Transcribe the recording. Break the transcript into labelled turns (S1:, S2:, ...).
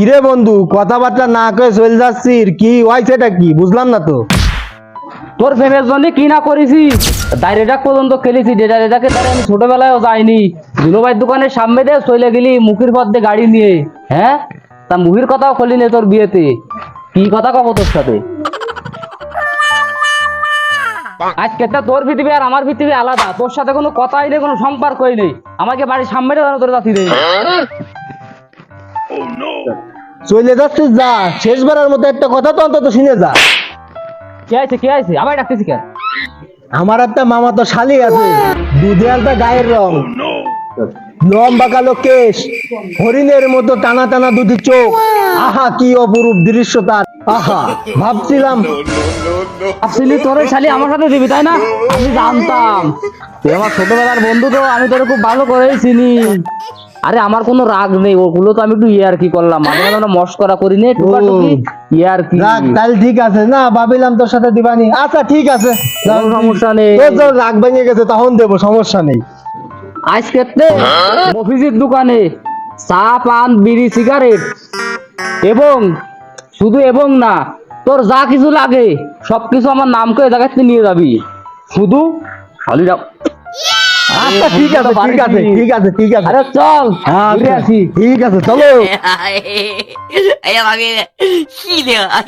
S1: কিরে বন্ধু, কথাবার্তা না কয়ে চলে যাচ্ছিস, কি হয়েছে? এটা কি বুঝলাম না তো।
S2: তোর প্রেমের জন্য কি না করেছি, ডাইরেক্ট পর্যন্ত খেলেছি। ডাইরেক্টকে তারে আমি ছোটবেলায়ও যাইনি। দুলোভাইয়ের দোকানের সামনে দিয়ে চলে গেলি মুখের পথে গাড়ি নিয়ে। হ্যাঁ, তা মুভির কথাও খোলি নে তোর বিয়েতে। কি কথা কব তোর সাথে? আজকে তো তোর পৃথিবী আর আমার পৃথিবী আলাদা। তোর সাথে কোনো কথাই নেই, কোনো সম্পর্কই নেই। আমাকে বাড়ির সামনে জানো তোর জাতি নেই।
S1: চলে যাচ্ছিস, যা। শেষবারের মতো একটা কথা তো অন্তত শুনে যা।
S2: কে আছে আবার ডাকতেছি কেন?
S1: আমার একটা মামা তো শালি আছে, দুধে আলতা গায়ের রং, লম্বা কালো কেশ, হরিণের মতো টানা টানা দুটি চোখ। আহা কি অপরূপ দৃশ্য তার। আহা, ভাবছিলাম
S2: আসলে তোর ওই শালি আমার সাথে দিবি, তাই না? আমি জানতাম তুই আমার ছোটবেলার বন্ধু, তো আমি তোর খুব ভালো করেই চিনি। আরে আমার কোনো রাগ নেই, ওগুলো তো আমি একটু ইয়ার কি করলাম, মাঝে মাঝে আমরা মস্করা করি নে, ইয়ার কি।
S1: রাগ, তাহলে ঠিক আছে। না ভাবিলাম তোর সাথে দিবানি। আচ্ছা ঠিক আছে,
S2: কোনো সমস্যা নেই।
S1: তোর যখন রাগ ভেঙে গেছে তখন দেবো, সমস্যা নেই।
S2: আজকে মফিজের দোকানে চা, পান, বিড়ি, সিগারেট এবং শুধু এবং না, তোর যা কিছু লাগে সবকিছু আমার নাম করে জায়গাতে নিয়ে যাবি। শুধু শালিরা।
S1: আচ্ছা ঠিক আছে, ঠিক আছে, ঠিক আছে, ঠিক আছে।
S2: আরে চল,
S1: হ্যাঁ,
S2: ঘুরে আসি।
S1: ঠিক আছে, চলো।
S3: 哎呀妈逼的，细的，哎。